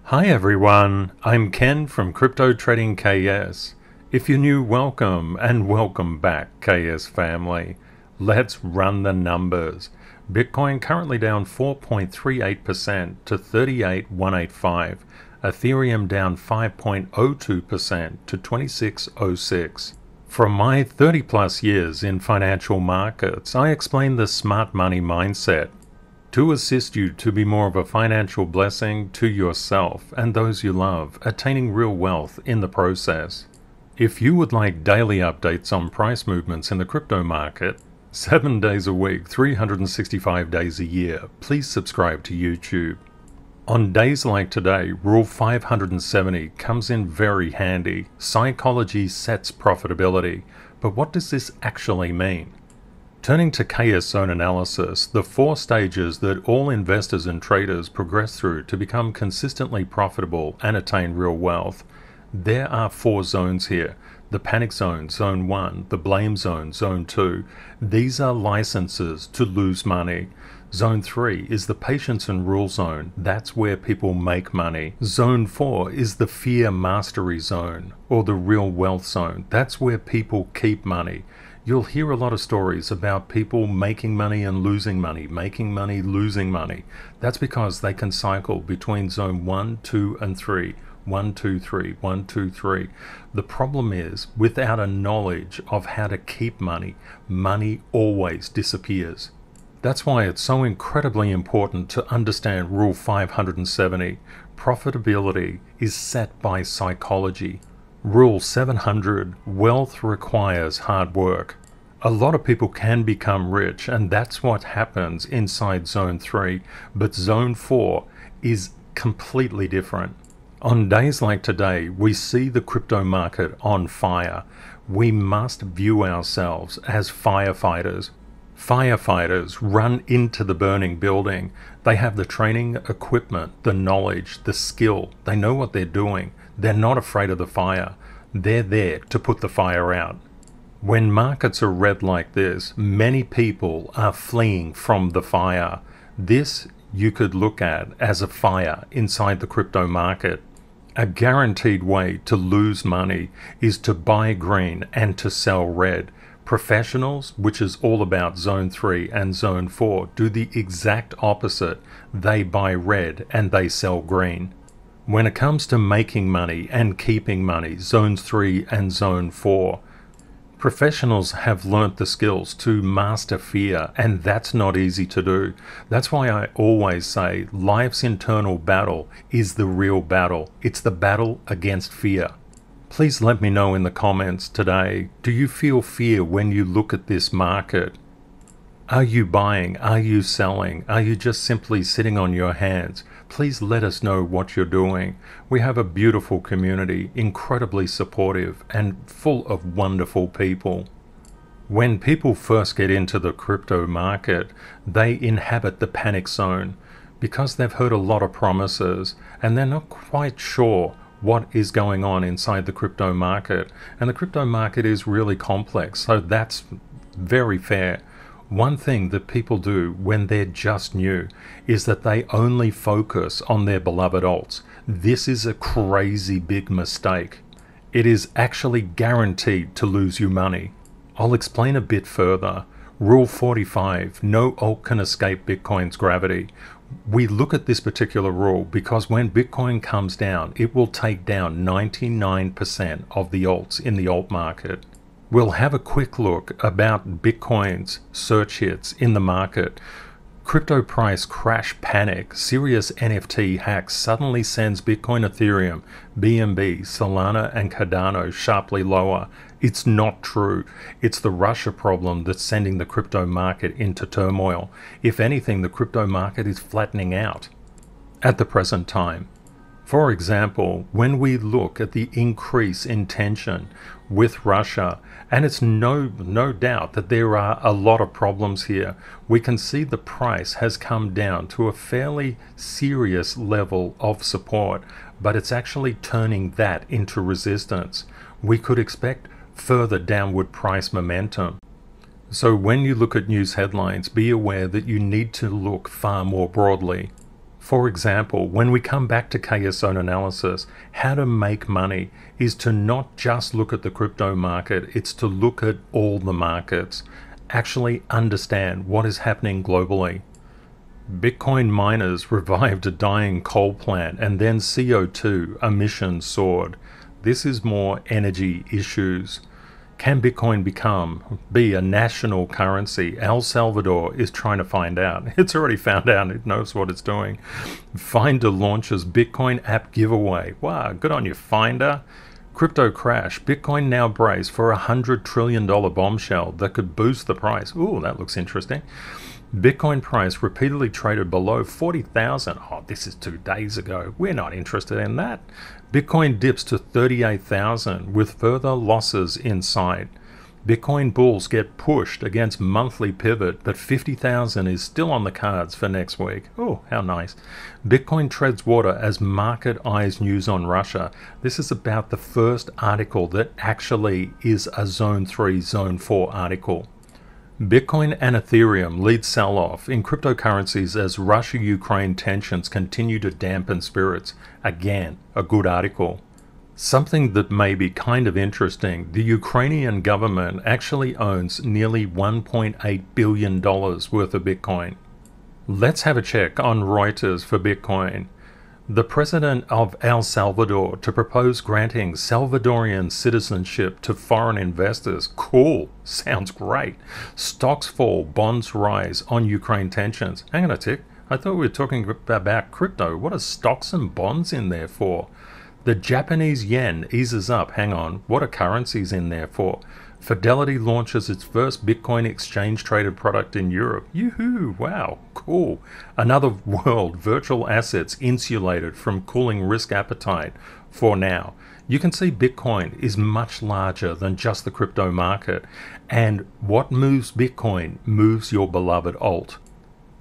Hi everyone, I'm Ken from CryptoTradingKS. If you're new, welcome, and welcome back, KS family. Let's run the numbers. Bitcoin currently down 4.38% to 38,185. Ethereum down 5.02% to 2606. From my 30 plus years in financial markets, I explain the smart money mindset to assist you to be more of a financial blessing to yourself and those you love, attaining real wealth in the process. If you would like daily updates on price movements in the crypto market, 7 days a week, 365 days a year, please subscribe to YouTube. On days like today, Rule 570 comes in very handy. Psychology sets profitability. But what does this actually mean? Turning to KS zone analysis, the 4 stages that all investors and traders progress through to become consistently profitable and attain real wealth. There are 4 zones here. The panic zone, zone 1, the blame zone, zone 2. These are licenses to lose money. Zone 3 is the patience and rule zone. That's where people make money. Zone 4 is the fear mastery zone, or the real wealth zone. That's where people keep money. You'll hear a lot of stories about people making money and losing money, making money, losing money. That's because they can cycle between zone 1, 2, and 3. 1, 2, 3, 1, 2, 3. The problem is, without a knowledge of how to keep money, money always disappears. That's why it's so incredibly important to understand Rule 570. Profitability is set by psychology. Rule 700, wealth requires hard work. A lot of people can become rich, and that's what happens inside Zone 3, but Zone 4 is completely different. On days like today, we see the crypto market on fire. We must view ourselves as firefighters. Firefighters run into the burning building. They have the training, equipment, the knowledge, the skill. They know what they're doing. They're not afraid of the fire. They're there to put the fire out. When markets are red like this, many people are fleeing from the fire. This you could look at as a fire inside the crypto market. A guaranteed way to lose money is to buy green and to sell red. Professionals, which is all about Zone 3 and Zone 4, do the exact opposite. They buy red and they sell green. When it comes to making money and keeping money, Zones 3 and Zone 4, professionals have learnt the skills to master fear, and that's not easy to do. That's why I always say life's internal battle is the real battle. It's the battle against fear. Please let me know in the comments today, do you feel fear when you look at this market? Are you buying? Are you selling? Are you just simply sitting on your hands? Please let us know what you're doing. We have a beautiful community, incredibly supportive and full of wonderful people. When people first get into the crypto market, they inhabit the panic zone because they've heard a lot of promises and they're not quite sure what is going on inside the crypto market. And the crypto market is really complex, so that's very fair. One thing that people do when they're just new is that they only focus on their beloved alts. This is a crazy big mistake. It is actually guaranteed to lose you money. I'll explain a bit further. Rule 45, no alt can escape Bitcoin's gravity. We look at this particular rule because when Bitcoin comes down, it will take down 99% of the alts in the alt market. We'll have a quick look about Bitcoin's search hits in the market. Crypto price crash panic, serious NFT hacks suddenly sends Bitcoin, Ethereum, BNB, Solana and Cardano sharply lower. It's not true. It's the Russia problem that's sending the crypto market into turmoil. If anything, the crypto market is flattening out at the present time. For example, when we look at the increase in tension with Russia, and it's no doubt that there are a lot of problems here, we can see the price has come down to a fairly serious level of support, but it's actually turning that into resistance. We could expect further downward price momentum. So when you look at news headlines, be aware that you need to look far more broadly. For example, when we come back to KS Zone analysis, how to make money is to not just look at the crypto market, it's to look at all the markets, actually understand what is happening globally. Bitcoin miners revived a dying coal plant and then CO2 emissions soared. This is more energy issues. Can Bitcoin be a national currency? El Salvador is trying to find out. It's already found out. It knows what it's doing. Finder launches Bitcoin app giveaway. Wow, good on you, Finder. Crypto crash. Bitcoin now braced for $100 trillion bombshell that could boost the price. Ooh, that looks interesting. Bitcoin price repeatedly traded below 40,000. Oh, this is 2 days ago. We're not interested in that. Bitcoin dips to 38,000 with further losses in sight. Bitcoin bulls get pushed against monthly pivot, but 50,000 is still on the cards for next week. Oh, how nice. Bitcoin treads water as market eyes news on Russia. This is about the first article that actually is a Zone 3, Zone 4 article. Bitcoin and Ethereum lead sell-off in cryptocurrencies as Russia-Ukraine tensions continue to dampen spirits. Again, a good article. Something that may be kind of interesting, the Ukrainian government actually owns nearly $1.8 billion worth of Bitcoin. Let's have a check on Reuters for Bitcoin. The president of El Salvador to propose granting Salvadorian citizenship to foreign investors. Cool. Sounds great. Stocks fall, bonds rise on Ukraine tensions. Hang on a tick. I thought we were talking about crypto. What are stocks and bonds in there for? The Japanese yen eases up. Hang on. What are currencies in there for? Fidelity launches its first Bitcoin exchange-traded product in Europe. Yoo-hoo! Wow, cool. Another world, virtual assets insulated from cooling risk appetite for now. You can see Bitcoin is much larger than just the crypto market. And what moves Bitcoin moves your beloved alt.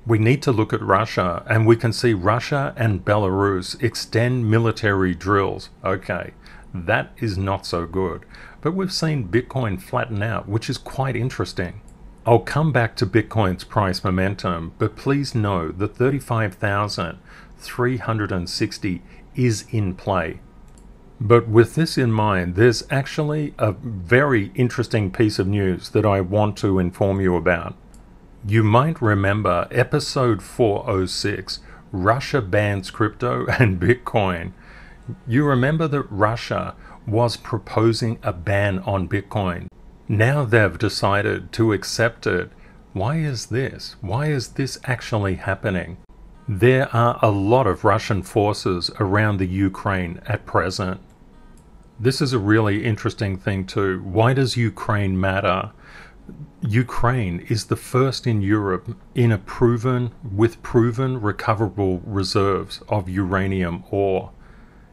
We need to look at Russia, and we can see Russia and Belarus extend military drills. Okay, that is not so good. But we've seen Bitcoin flatten out, which is quite interesting. I'll come back to Bitcoin's price momentum, but please know that 35,360 is in play. But with this in mind, there's actually a very interesting piece of news that I want to inform you about. You might remember episode 406, Russia bans crypto and Bitcoin. You remember that Russia was proposing a ban on Bitcoin. Now they've decided to accept it. Why is this? Why is this actually happening? There are a lot of Russian forces around the Ukraine at present. This is a really interesting thing too. Why does Ukraine matter? Ukraine is the first in Europe with proven recoverable reserves of uranium ore.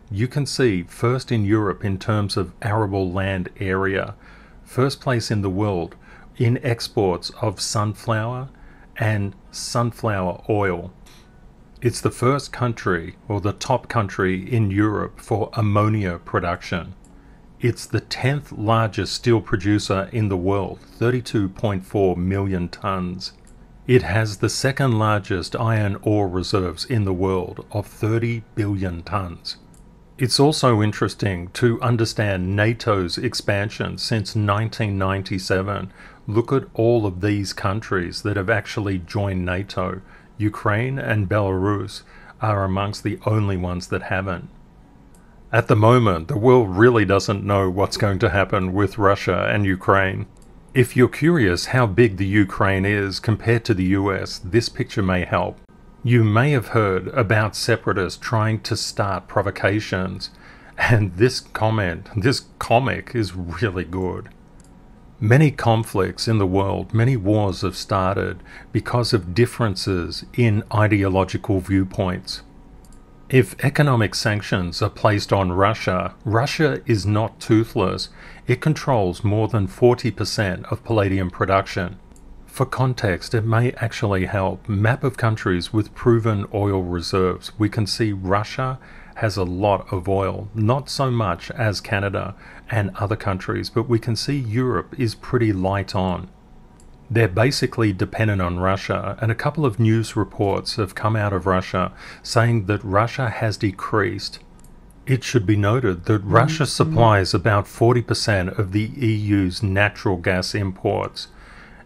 You can see first in Europe in terms of arable land area, first place in the world in exports of sunflower and sunflower oil. It's the first country or the top country in Europe for ammonia production. It's the 10th largest steel producer in the world, 32.4 million tons. It has the second largest iron ore reserves in the world of 30 billion tons. It's also interesting to understand NATO's expansion since 1997. Look at all of these countries that have actually joined NATO. Ukraine and Belarus are amongst the only ones that haven't. At the moment, the world really doesn't know what's going to happen with Russia and Ukraine. If you're curious how big the Ukraine is compared to the US, this picture may help. You may have heard about separatists trying to start provocations, and this comic is really good. Many conflicts in the world, many wars have started because of differences in ideological viewpoints. If economic sanctions are placed on Russia, Russia is not toothless. It controls more than 40% of palladium production. For context, it may actually help. Map of countries with proven oil reserves. We can see Russia has a lot of oil, not so much as Canada and other countries, but we can see Europe is pretty light on. They're basically dependent on Russia, and a couple of news reports have come out of Russia saying that Russia has decreased. It should be noted that Russia supplies about 40% of the EU's natural gas imports.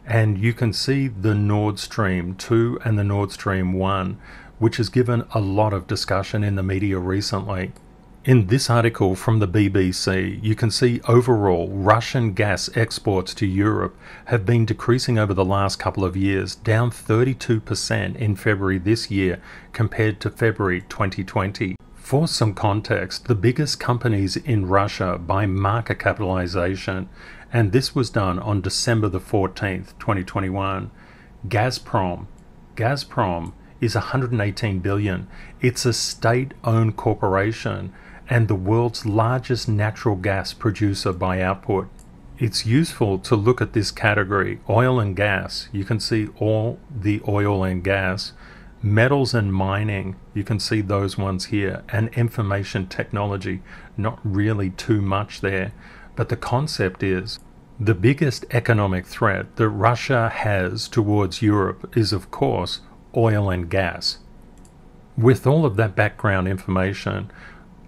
And you can see the Nord Stream 2 and the Nord Stream 1, which has given a lot of discussion in the media recently. In this article from the BBC, you can see overall Russian gas exports to Europe have been decreasing over the last couple of years, down 32% in February this year compared to February 2020. For some context, the biggest companies in Russia by market capitalization, and this was done on December the 14th, 2021, Gazprom is 118 billion. It's a state-owned corporation and the world's largest natural gas producer by output. It's useful to look at this category, oil and gas. You can see all the oil and gas. Metals and mining, you can see those ones here, and information technology, not really too much there. But the concept is, the biggest economic threat that Russia has towards Europe is, of course, oil and gas. With all of that background information,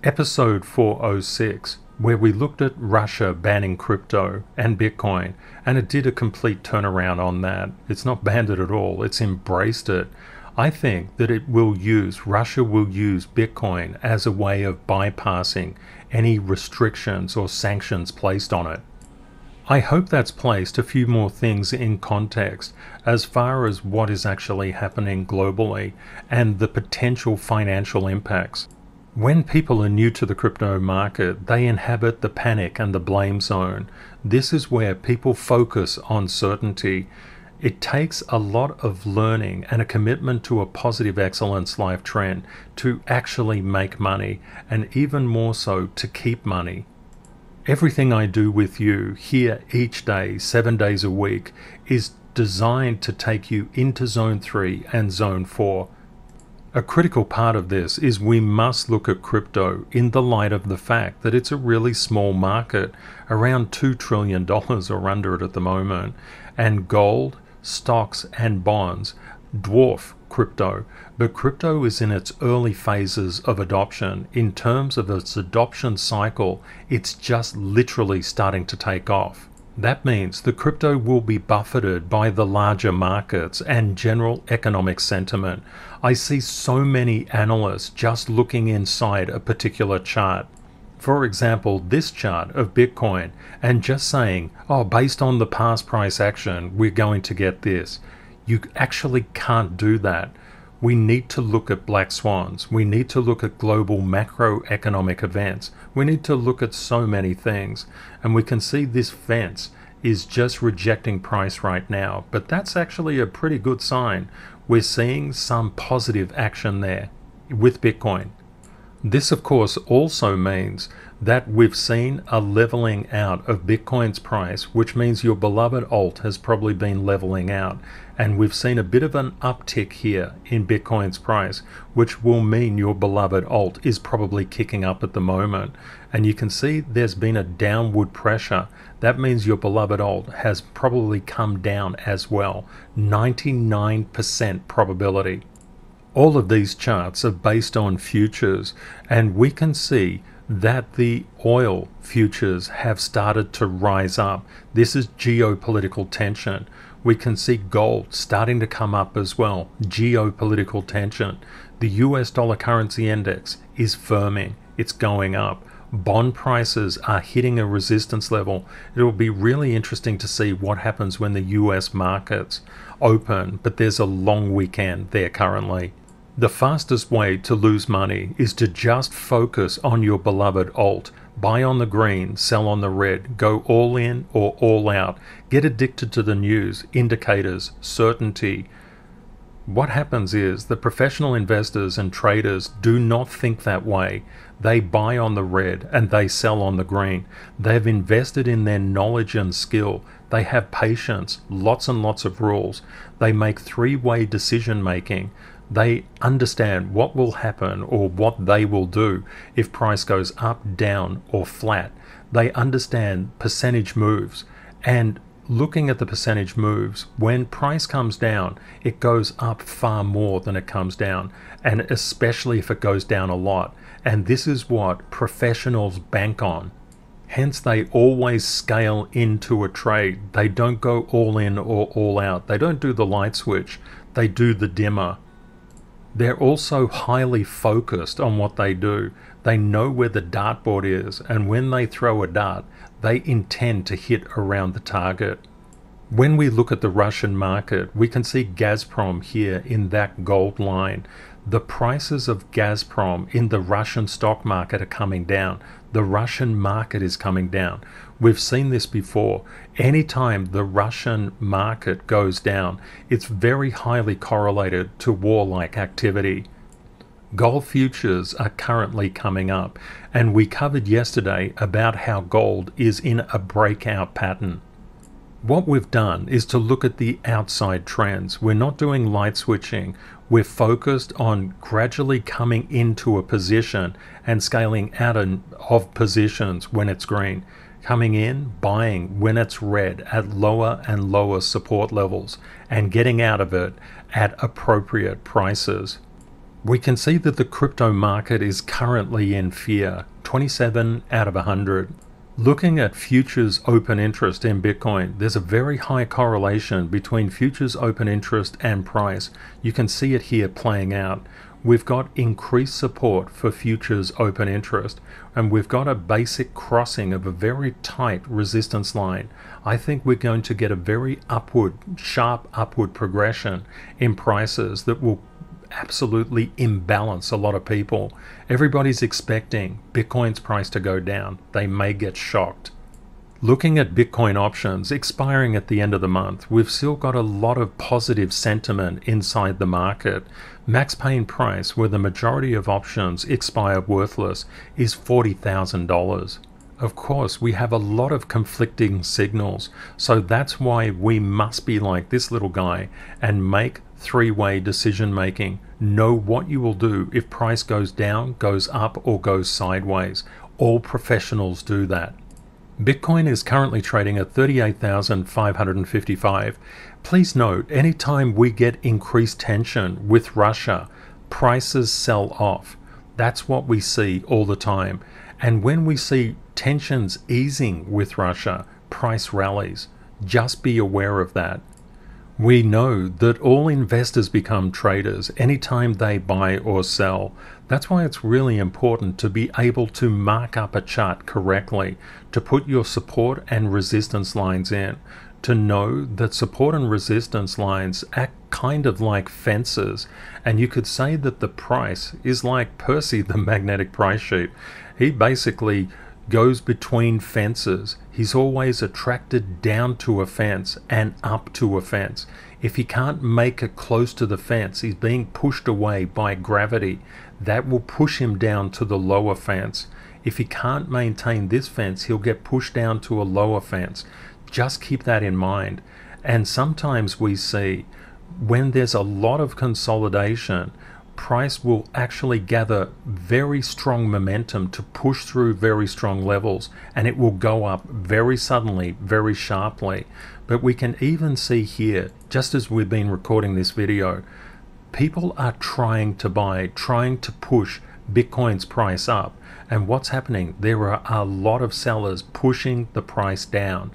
episode 406, where we looked at Russia banning crypto and Bitcoin, and it did a complete turnaround on that. It's not banned it at all, it's embraced it. I think that Russia will use Bitcoin as a way of bypassing any restrictions or sanctions placed on it. I hope that's placed a few more things in context as far as what is actually happening globally and the potential financial impacts. When people are new to the crypto market, they inhabit the panic and the blame zone. This is where people focus on certainty. It takes a lot of learning and a commitment to a positive excellence life trend to actually make money, and even more so to keep money. Everything I do with you here each day, 7 days a week, is designed to take you into Zone 3 and Zone 4. A critical part of this is we must look at crypto in the light of the fact that it's a really small market, around $2 trillion or under it at the moment, and gold, stocks and bonds dwarf crypto, but crypto is in its early phases of adoption. In terms of its adoption cycle, it's just literally starting to take off. That means the crypto will be buffeted by the larger markets and general economic sentiment. I see so many analysts just looking inside a particular chart. For example, this chart of Bitcoin, and just saying, oh, based on the past price action, we're going to get this. You actually can't do that. We need to look at black swans. We need to look at global macroeconomic events. We need to look at so many things. And we can see this fence is just rejecting price right now. But that's actually a pretty good sign. We're seeing some positive action there with Bitcoin. This, of course, also means that we've seen a leveling out of Bitcoin's price, which means your beloved alt has probably been leveling out. And we've seen a bit of an uptick here in Bitcoin's price, which will mean your beloved alt is probably kicking up at the moment. And you can see there's been a downward pressure. That means your beloved alt has probably come down as well. 99% probability. All of these charts are based on futures, and we can see that the oil futures have started to rise up. This is geopolitical tension. We can see gold starting to come up as well. Geopolitical tension. The US dollar currency index is firming. It's going up. Bond prices are hitting a resistance level. It will be really interesting to see what happens when the US markets open, but there's a long weekend there currently. The fastest way to lose money is to just focus on your beloved alt. Buy on the green, sell on the red, go all in or all out. Get addicted to the news, indicators, certainty. What happens is the professional investors and traders do not think that way. They buy on the red and they sell on the green. They've invested in their knowledge and skill. They have patience, lots and lots of rules. They make three-way decision making. They understand what will happen or what they will do if price goes up, down, or flat. They understand percentage moves. And looking at the percentage moves, when price comes down, it goes up far more than it comes down, and especially if it goes down a lot. And this is what professionals bank on. Hence, they always scale into a trade. They don't go all in or all out. They don't do the light switch. They do the dimmer. They're also highly focused on what they do. They know where the dartboard is, and when they throw a dart, they intend to hit around the target. When we look at the Russian market, we can see Gazprom here in that gold line. The prices of Gazprom in the Russian stock market are coming down. The Russian market is coming down. We've seen this before. Anytime the Russian market goes down, it's very highly correlated to warlike activity. Gold futures are currently coming up, and we covered yesterday about how gold is in a breakout pattern. What we've done is to look at the outside trends. We're not doing light switching. We're focused on gradually coming into a position and scaling out of positions when it's green. Coming in, buying when it's red at lower and lower support levels, and getting out of it at appropriate prices. We can see that the crypto market is currently in fear, 27 out of 100. Looking at futures open interest in Bitcoin, there's a very high correlation between futures open interest and price. You can see it here playing out. We've got increased support for futures open interest, and we've got a basic crossing of a very tight resistance line. I think we're going to get a very sharp upward progression in prices that will absolutely imbalance a lot of people. Everybody's expecting Bitcoin's price to go down. They may get shocked. Looking at Bitcoin options expiring at the end of the month, we've still got a lot of positive sentiment inside the market. Max paying price, where the majority of options expire worthless, is $40,000. Of course, we have a lot of conflicting signals, so that's why we must be like this little guy and make three-way decision making. Know what you will do if price goes down, goes up, or goes sideways. All professionals do that. Bitcoin is currently trading at 38,555. Please note, anytime we get increased tension with Russia, prices sell off. That's what we see all the time. And when we see tensions easing with Russia, price rallies. Just be aware of that. We know that all investors become traders anytime they buy or sell. That's why it's really important to be able to mark up a chart correctly, to put your support and resistance lines in, to know that support and resistance lines act kind of like fences, and you could say that the price is like Percy the magnetic price sheet. He basically goes between fences. He's always attracted down to a fence and up to a fence. If he can't make it close to the fence, he's being pushed away by gravity. That will push him down to the lower fence. If he can't maintain this fence, he'll get pushed down to a lower fence. Just keep that in mind. And sometimes we see when there's a lot of consolidation, price will actually gather very strong momentum to push through very strong levels, and it will go up very suddenly, very sharply. But we can even see here, just as we've been recording this video, people are trying to buy, trying to push Bitcoin's price up. And what's happening? There are a lot of sellers pushing the price down.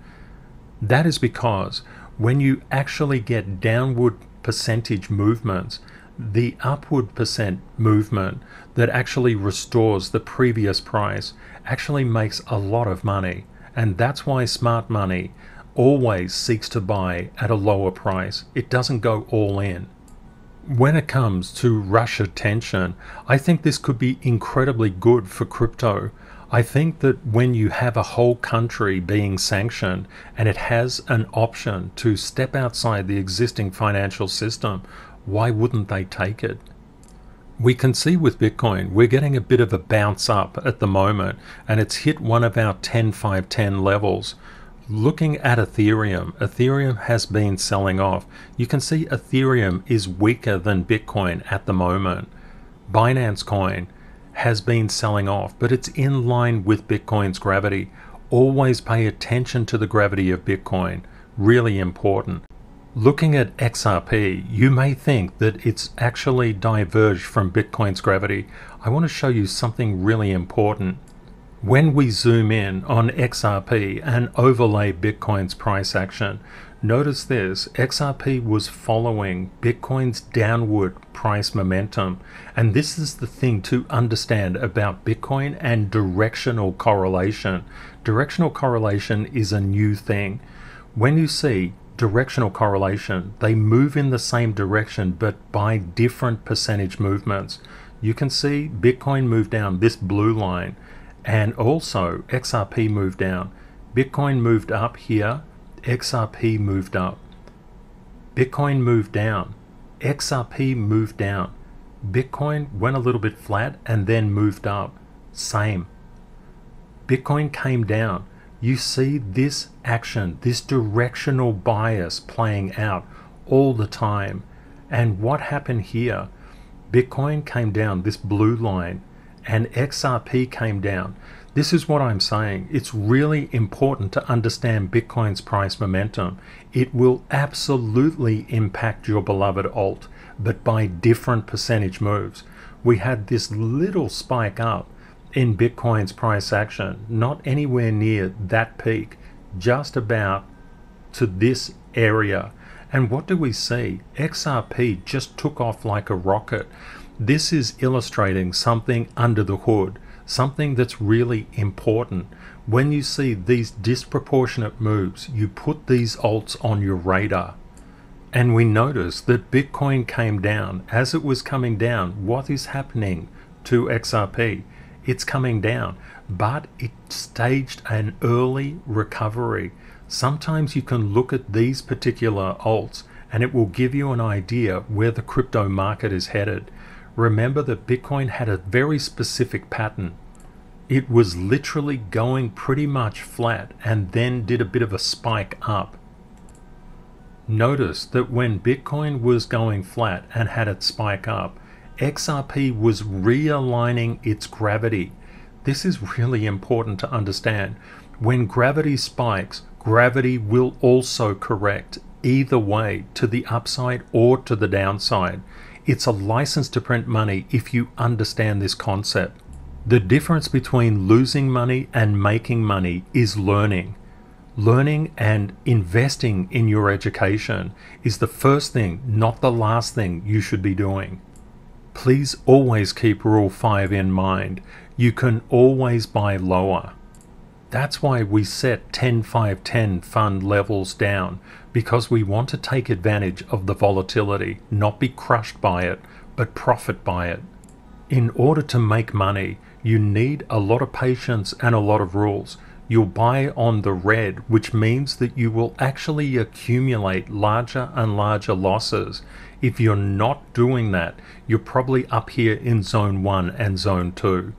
That is because when you actually get downward percentage movements, the upward percent movement that actually restores the previous price actually makes a lot of money. And that's why smart money always seeks to buy at a lower price. It doesn't go all in. When it comes to Russia tension, I think this could be incredibly good for crypto. I think that when you have a whole country being sanctioned and it has an option to step outside the existing financial system, why wouldn't they take it? We can see with Bitcoin, we're getting a bit of a bounce up at the moment, and it's hit one of our 10-5-10 levels. Looking at Ethereum, Ethereum has been selling off. You can see Ethereum is weaker than Bitcoin at the moment. Binance Coin has been selling off, but it's in line with Bitcoin's gravity. Always pay attention to the gravity of Bitcoin. really important. Looking at XRP, you may think that it's actually diverged from Bitcoin's gravity. I want to show you something really important. When we zoom in on XRP and overlay Bitcoin's price action, notice this: XRP was following Bitcoin's downward price momentum. And this is the thing to understand about Bitcoin and directional correlation. Directional correlation is a new thing. When you see directional correlation, they move in the same direction but by different percentage movements. You can see Bitcoin moved down this blue line, and also XRP moved down. Bitcoin moved up here, XRP moved up. Bitcoin moved down, XRP moved down. Bitcoin went a little bit flat and then moved up. Same. Bitcoin came down. You see this action, this directional bias playing out all the time. And what happened here? Bitcoin came down this blue line and XRP came down. This is what I'm saying. It's really important to understand Bitcoin's price momentum. It will absolutely impact your beloved alt, but by different percentage moves. We had this little spike up in Bitcoin's price action, not anywhere near that peak, just about to this area. And what do we see? XRP just took off like a rocket. This is illustrating something under the hood, something that's really important. When you see these disproportionate moves, you put these alts on your radar. And we notice that Bitcoin came down. As it was coming down, what is happening to XRP? It's coming down, but it staged an early recovery. Sometimes you can look at these particular alts and it will give you an idea where the crypto market is headed. Remember that Bitcoin had a very specific pattern. It was literally going pretty much flat and then did a bit of a spike up. Notice that when Bitcoin was going flat and had it spike up, XRP was realigning its gravity. This is really important to understand. When gravity spikes, gravity will also correct either way, to the upside or to the downside. It's a license to print money if you understand this concept. The difference between losing money and making money is learning. Learning and investing in your education is the first thing, not the last thing you should be doing. Please always keep Rule 5 in mind. You can always buy lower. That's why we set 10-5-10 fund levels down, because we want to take advantage of the volatility, not be crushed by it, but profit by it. In order to make money, you need a lot of patience and a lot of rules. You'll buy on the red, which means that you will actually accumulate larger and larger losses. If you're not doing that, you're probably up here in zone 1 and zone 2.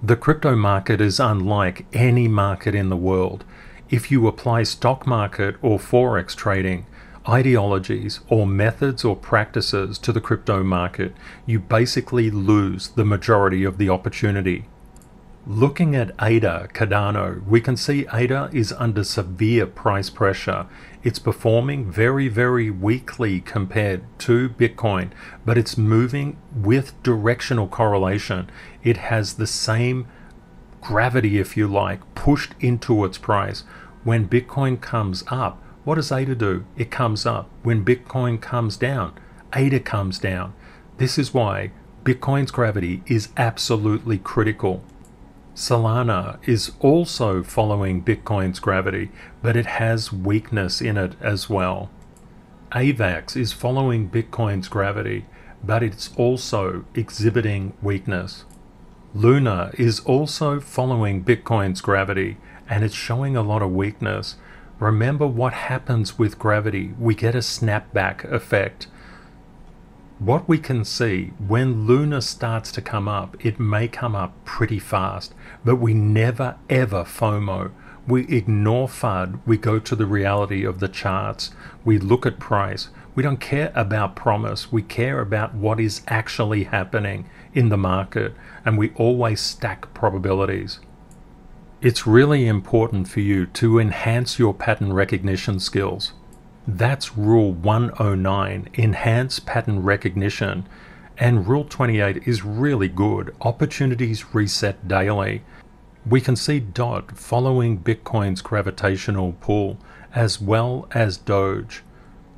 The crypto market is unlike any market in the world. If you apply stock market or forex trading ideologies or methods or practices to the crypto market, you basically lose the majority of the opportunity. Looking at ADA Cardano, we can see ADA is under severe price pressure. It's performing very, very weakly compared to Bitcoin, but it's moving with directional correlation. It has the same gravity, if you like, pushed into its price. When Bitcoin comes up, what does ADA do? It comes up. When Bitcoin comes down, ADA comes down. This is why Bitcoin's gravity is absolutely critical. Solana is also following Bitcoin's gravity, but it has weakness in it as well. AVAX is following Bitcoin's gravity, but it's also exhibiting weakness. Luna is also following Bitcoin's gravity, and it's showing a lot of weakness. Remember what happens with gravity. We get a snapback effect. What we can see when Luna starts to come up, it may come up pretty fast, but we never ever FOMO. We ignore FUD, we go to the reality of the charts, we look at price. We don't care about promise, we care about what is actually happening in the market, and we always stack probabilities. It's really important for you to enhance your pattern recognition skills. That's Rule 109, enhance pattern recognition. And Rule 28 is really good, opportunities reset daily. We can see DOT following Bitcoin's gravitational pull, as well as Doge.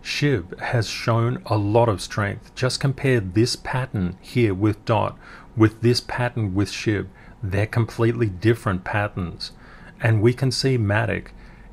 SHIB has shown a lot of strength. Just compare this pattern here with DOT with this pattern with SHIB. They're completely different patterns. And we can see Matic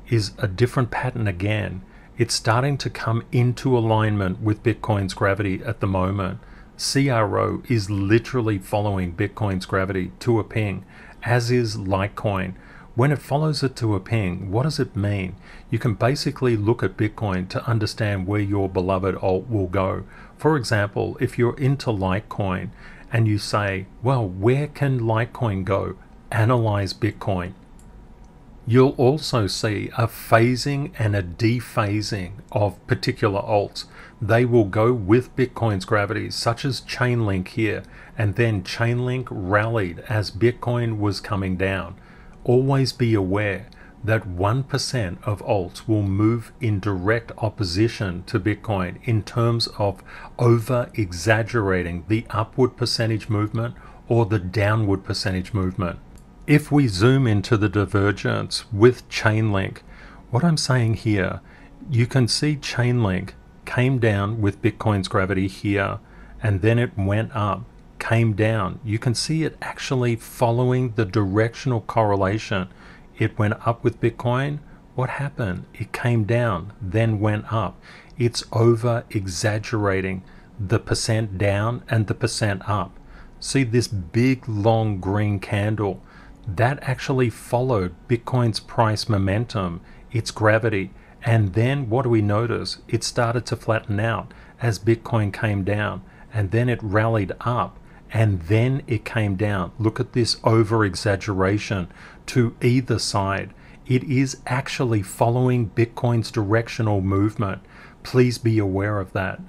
is a different pattern again. It's starting to come into alignment with Bitcoin's gravity at the moment. CRO is literally following Bitcoin's gravity to a ping, as is Litecoin. When it follows it to a ping, what does it mean? You can basically look at Bitcoin to understand where your beloved alt will go. For example, if you're into Litecoin and you say, well, where can Litecoin go? Analyze Bitcoin. You'll also see a phasing and a dephasing of particular alts. They will go with Bitcoin's gravity, such as Chainlink here, and then Chainlink rallied as Bitcoin was coming down. Always be aware that 1% of alts will move in direct opposition to Bitcoin in terms of over-exaggerating the upward percentage movement or the downward percentage movement. If we zoom into the divergence with Chainlink, what I'm saying here, you can see Chainlink came down with Bitcoin's gravity here, and then it went up, came down. You can see it actually following the directional correlation. It went up with Bitcoin. What happened? It came down, then went up. It's over exaggerating the percent down and the percent up. See this big long green candle? That actually followed Bitcoin's price momentum, its gravity. And then what do we notice? It started to flatten out as Bitcoin came down, and then it rallied up, and then it came down. Look at this over exaggeration to either side. It is actually following Bitcoin's directional movement. Please be aware of that.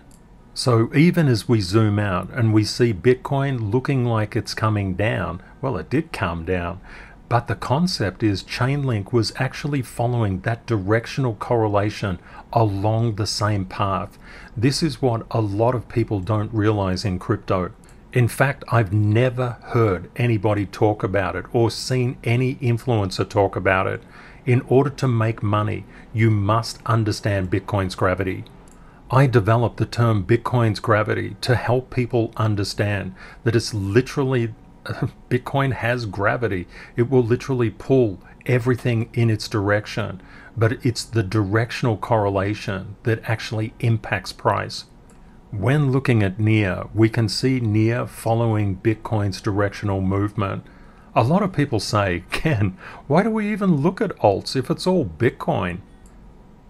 So even as we zoom out and we see Bitcoin looking like it's coming down, well, it did come down, but the concept is Chainlink was actually following that directional correlation along the same path. This is what a lot of people don't realize in crypto. In fact, I've never heard anybody talk about it or seen any influencer talk about it. In order to make money, you must understand Bitcoin's gravity. I developed the term Bitcoin's gravity to help people understand that it's literally, Bitcoin has gravity. It will literally pull everything in its direction, but it's the directional correlation that actually impacts price. When looking at NIA, we can see NIA following Bitcoin's directional movement. A lot of people say, Ken, why do we even look at alts if it's all Bitcoin?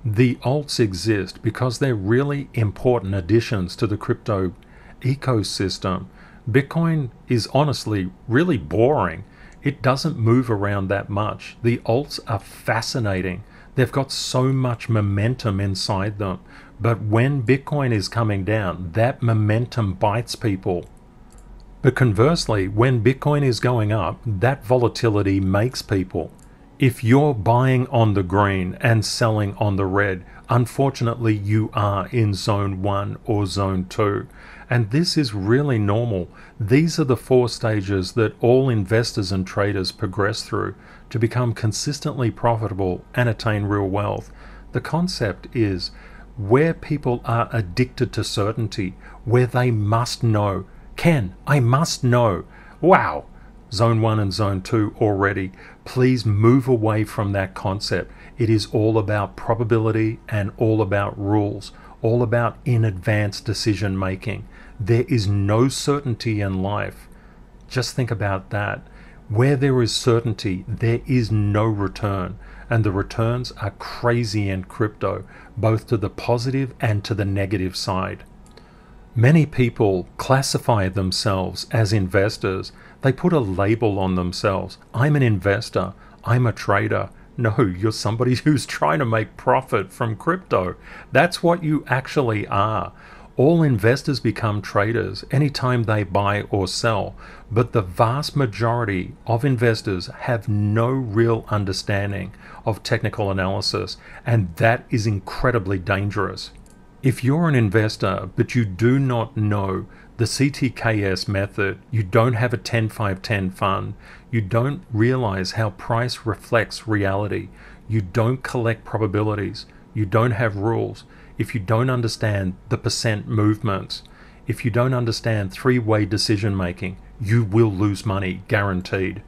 The alts exist because they're really important additions to the crypto ecosystem. Bitcoin is honestly really boring. It doesn't move around that much. The alts are fascinating. They've got so much momentum inside them. But when Bitcoin is coming down, that momentum bites people. But conversely, when Bitcoin is going up, that volatility makes people. If you're buying on the green and selling on the red, unfortunately you are in zone 1 or zone 2. And this is really normal. These are the 4 stages that all investors and traders progress through to become consistently profitable and attain real wealth. The concept is where people are addicted to certainty, where they must know. Ken, I must know. Wow! Zone 1 and Zone 2 already. Please move away from that concept. It is all about probability and all about rules, all about in advance decision making. There is no certainty in life. Just think about that. Where there is certainty, there is no return. And the returns are crazy in crypto, both to the positive and to the negative side. Many people classify themselves as investors. They put a label on themselves. I'm an investor. I'm a trader. No, you're somebody who's trying to make profit from crypto. That's what you actually are. All investors become traders anytime they buy or sell, but the vast majority of investors have no real understanding of technical analysis, and that is incredibly dangerous. If you're an investor but you do not know the CTKS method, you don't have a 10-5-10 fund, you don't realize how price reflects reality, you don't collect probabilities, you don't have rules, if you don't understand the percent movements, if you don't understand three-way decision making, you will lose money, guaranteed.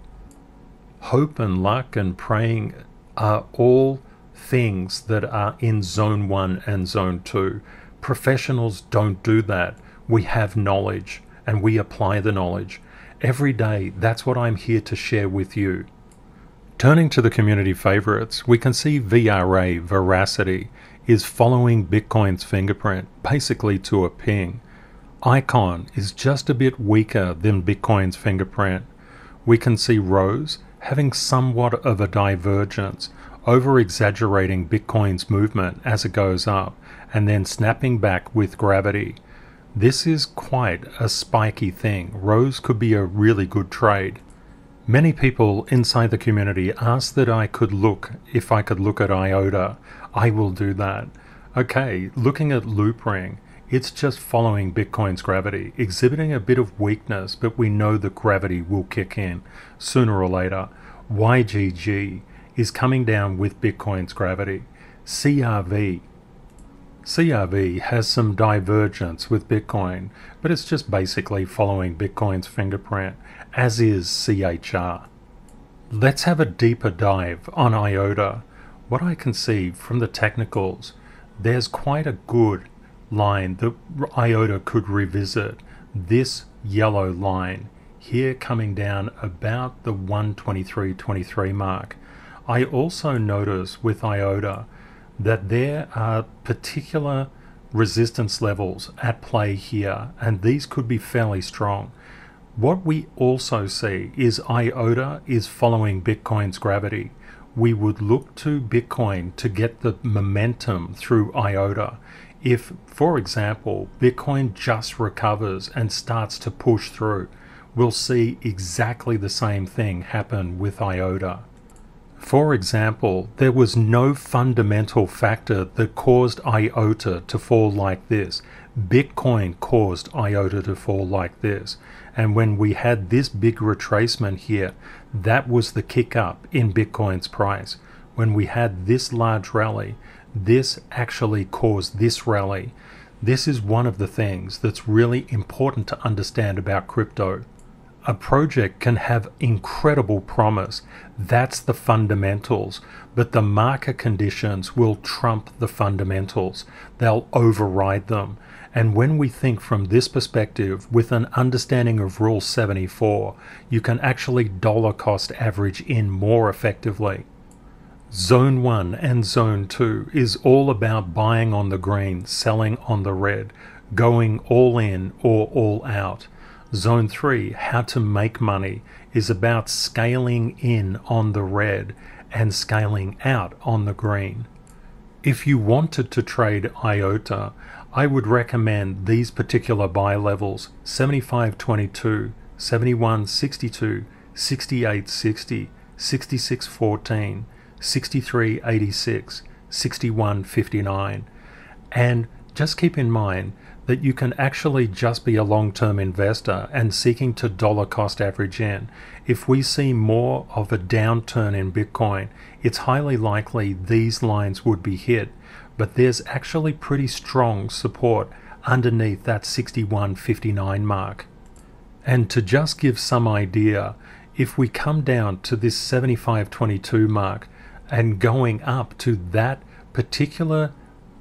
Hope and luck and praying are all things that are in zone 1 and zone 2. Professionals don't do that. We have knowledge and we apply the knowledge. Every day, that's what I'm here to share with you. Turning to the community favorites, we can see VRA, Veracity, is following Bitcoin's fingerprint, basically to a ping. Icon is just a bit weaker than Bitcoin's fingerprint. We can see Rose having somewhat of a divergence, over-exaggerating Bitcoin's movement as it goes up, and then snapping back with gravity. This is quite a spiky thing. Rose could be a really good trade. Many people inside the community asked that if I could look at IOTA. I will do that. Okay, looking at Loopring, it's just following Bitcoin's gravity, exhibiting a bit of weakness, but we know that gravity will kick in sooner or later. YGG is coming down with Bitcoin's gravity. CRV has some divergence with Bitcoin, but it's just basically following Bitcoin's fingerprint, as is CHR. Let's have a deeper dive on IOTA. What I can see from the technicals, there's quite a good line that IOTA could revisit. This yellow line here coming down about the 123.23 mark. I also notice with IOTA that there are particular resistance levels at play here, and these could be fairly strong. What we also see is IOTA is following Bitcoin's gravity. We would look to Bitcoin to get the momentum through IOTA. If, for example, Bitcoin just recovers and starts to push through, we'll see exactly the same thing happen with IOTA. For example, there was no fundamental factor that caused IOTA to fall like this. Bitcoin caused IOTA to fall like this. And when we had this big retracement here, that was the kick up in Bitcoin's price. When we had this large rally, this actually caused this rally. This is one of the things that's really important to understand about crypto. A project can have incredible promise. That's the fundamentals, but the market conditions will trump the fundamentals. They'll override them. And when we think from this perspective, with an understanding of Rule 74, you can actually dollar cost average in more effectively. Zone 1 and Zone 2 is all about buying on the green, selling on the red, going all in or all out. Zone 3, how to make money, is about scaling in on the red and scaling out on the green. If you wanted to trade IOTA, I would recommend these particular buy levels: 75.22, 71.62, 68.60, 66.14, 63.86, 61.59. And just keep in mind that you can actually just be a long-term investor and seeking to dollar cost average in. If we see more of a downturn in Bitcoin, it's highly likely these lines would be hit, but there's actually pretty strong support underneath that 61.59 mark. And to just give some idea, if we come down to this 75.22 mark and going up to that particular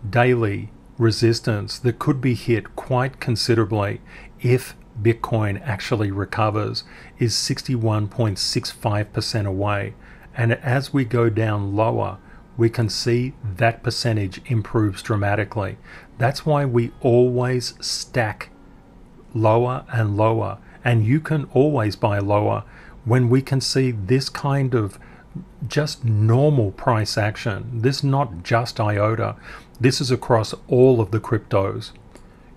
daily resistance that could be hit quite considerably if Bitcoin actually recovers, is 61.65% away. And as we go down lower, we can see that percentage improves dramatically. That's why we always stack lower and lower, and you can always buy lower when we can see this kind of just normal price action. This is not just IOTA, this is across all of the cryptos.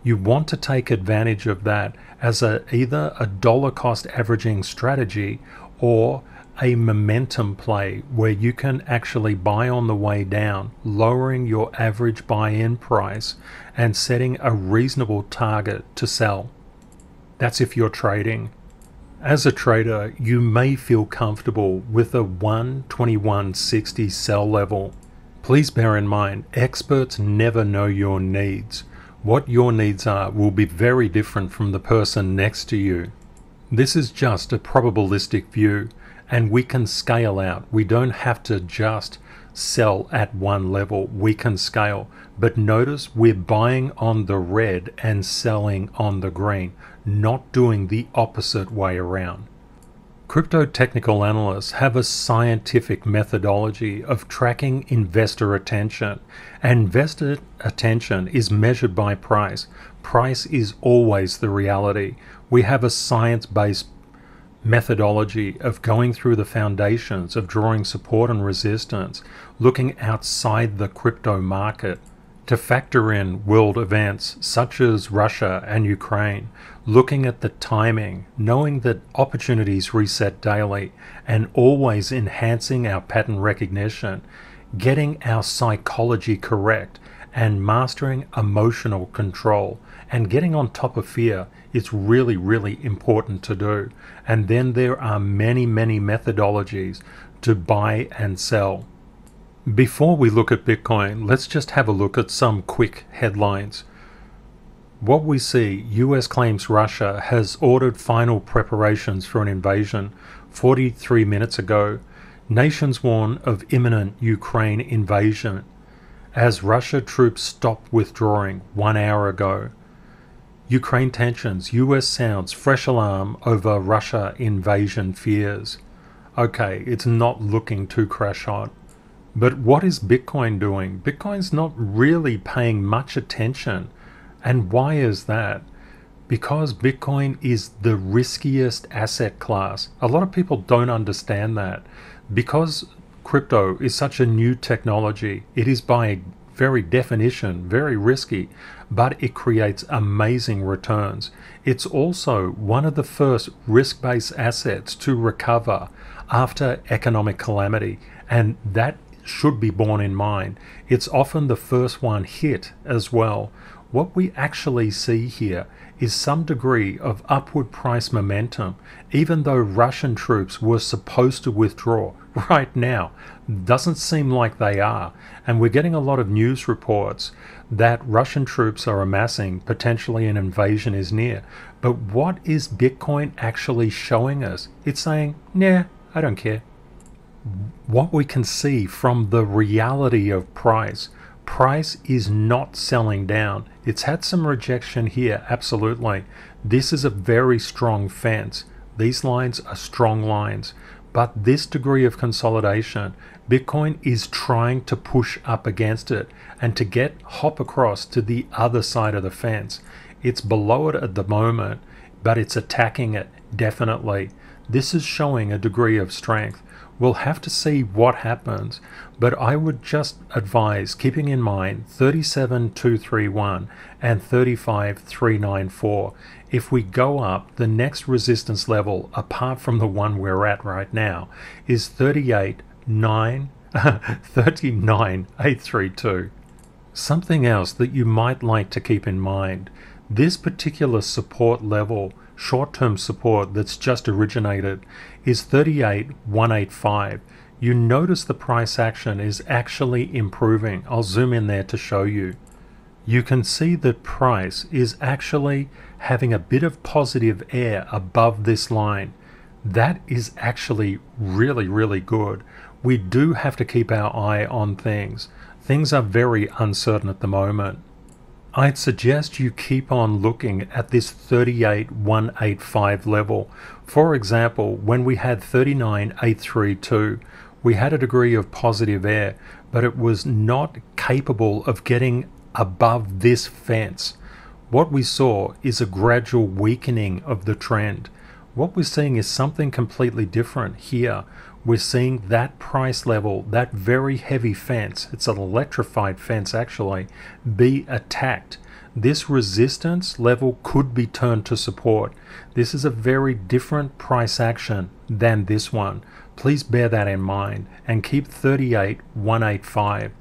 You want to take advantage of that as either a dollar cost averaging strategy or a momentum play where you can actually buy on the way down, lowering your average buy-in price and setting a reasonable target to sell. That's if you're trading. As a trader, you may feel comfortable with a 121.60 sell level. Please bear in mind, experts never know your needs. What your needs are will be very different from the person next to you. This is just a probabilistic view, and we can scale out. We don't have to just sell at one level. We can scale. But notice we're buying on the red and selling on the green, not doing the opposite way around. Crypto technical analysts have a scientific methodology of tracking investor attention, and investor attention is measured by price. Price is always the reality. We have a science-based methodology of going through the foundations of drawing support and resistance, looking outside the crypto market to factor in world events such as Russia and Ukraine, looking at the timing, knowing that opportunities reset daily, and always enhancing our pattern recognition, getting our psychology correct, and mastering emotional control, and getting on top of fear is really, really important to do. And then there are many, many methodologies to buy and sell. Before we look at Bitcoin, let's just have a look at some quick headlines. What we see, US claims Russia has ordered final preparations for an invasion 43 minutes ago. Nations warn of imminent Ukraine invasion as Russia troops stop withdrawing 1 hour ago. Ukraine tensions, US sounds fresh alarm over Russia invasion fears. Okay, it's not looking too crash hot. But what is Bitcoin doing? Bitcoin's not really paying much attention. And why is that? Because Bitcoin is the riskiest asset class. A lot of people don't understand that. Because crypto is such a new technology, it is by very definition very risky, but it creates amazing returns. It's also one of the first risk-based assets to recover after economic calamity, and that should be borne in mind. It's often the first one hit as well. What we actually see here is some degree of upward price momentum, even though Russian troops were supposed to withdraw. Right now, doesn't seem like they are, and we're getting a lot of news reports that Russian troops are amassing, potentially an invasion is near. But what is Bitcoin actually showing us? It's saying, nah, I don't care. What we can see from the reality of price is not selling down. It's had some rejection here, absolutely. This is a very strong fence. These lines are strong lines, but this degree of consolidation, Bitcoin is trying to push up against it and to hop across to the other side of the fence. It's below it at the moment, but it's attacking it, definitely. This is showing a degree of strength. We'll have to see what happens, but I would just advise keeping in mind 37,231 and 35,394. If we go up, the next resistance level, apart from the one we're at right now, is 39,832. Something else that you might like to keep in mind, this particular support level, short-term support that's just originated, is 38,185. You notice the price action is actually improving. I'll zoom in there to show you. You can see that price is actually having a bit of positive air above this line. That is actually really, really good. We do have to keep our eye on things. Things are very uncertain at the moment. I'd suggest you keep on looking at this 38,185 level. For example, when we had 39,832, we had a degree of positive air, but it was not capable of getting above this fence. What we saw is a gradual weakening of the trend. What we're seeing is something completely different here. We're seeing that price level, that very heavy fence, it's an electrified fence actually, be attacked. This resistance level could be turned to support. This is a very different price action than this one. Please bear that in mind and keep 38,185.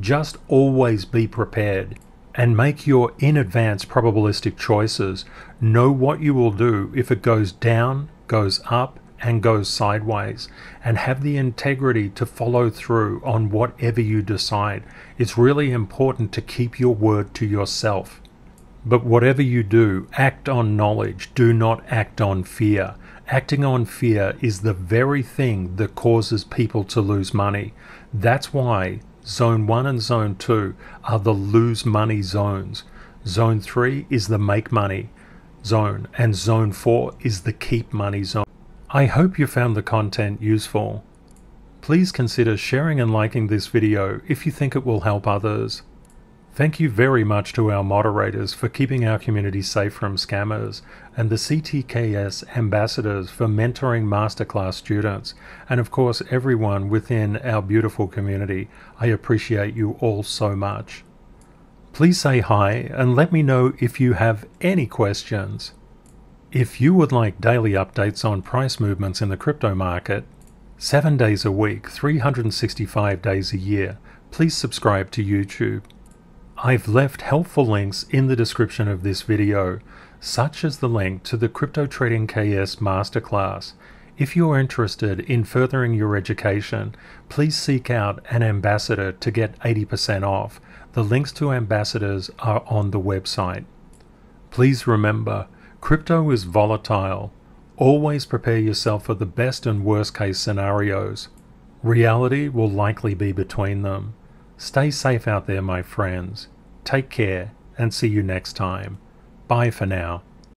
Just always be prepared and make your in advance probabilistic choices. Know what you will do if it goes down, goes up, and goes sideways, and have the integrity to follow through on whatever you decide. It's really important to keep your word to yourself. But whatever you do, act on knowledge, do not act on fear. Acting on fear is the very thing that causes people to lose money. That's why Zone 1 and Zone 2 are the lose money zones. Zone 3 is the make money zone, and Zone 4 is the keep money zone. I hope you found the content useful. Please consider sharing and liking this video if you think it will help others. Thank you very much to our moderators for keeping our community safe from scammers, and the CTKS ambassadors for mentoring masterclass students, and of course everyone within our beautiful community. I appreciate you all so much. Please say hi and let me know if you have any questions. If you would like daily updates on price movements in the crypto market, 7 days a week, 365 days a year, please subscribe to YouTube. I've left helpful links in the description of this video, such as the link to the CryptoTradingKS Masterclass. If you're interested in furthering your education, please seek out an ambassador to get 80% off. The links to ambassadors are on the website. Please remember, crypto is volatile. Always prepare yourself for the best and worst case scenarios. Reality will likely be between them. Stay safe out there, my friends. Take care and see you next time. Bye for now.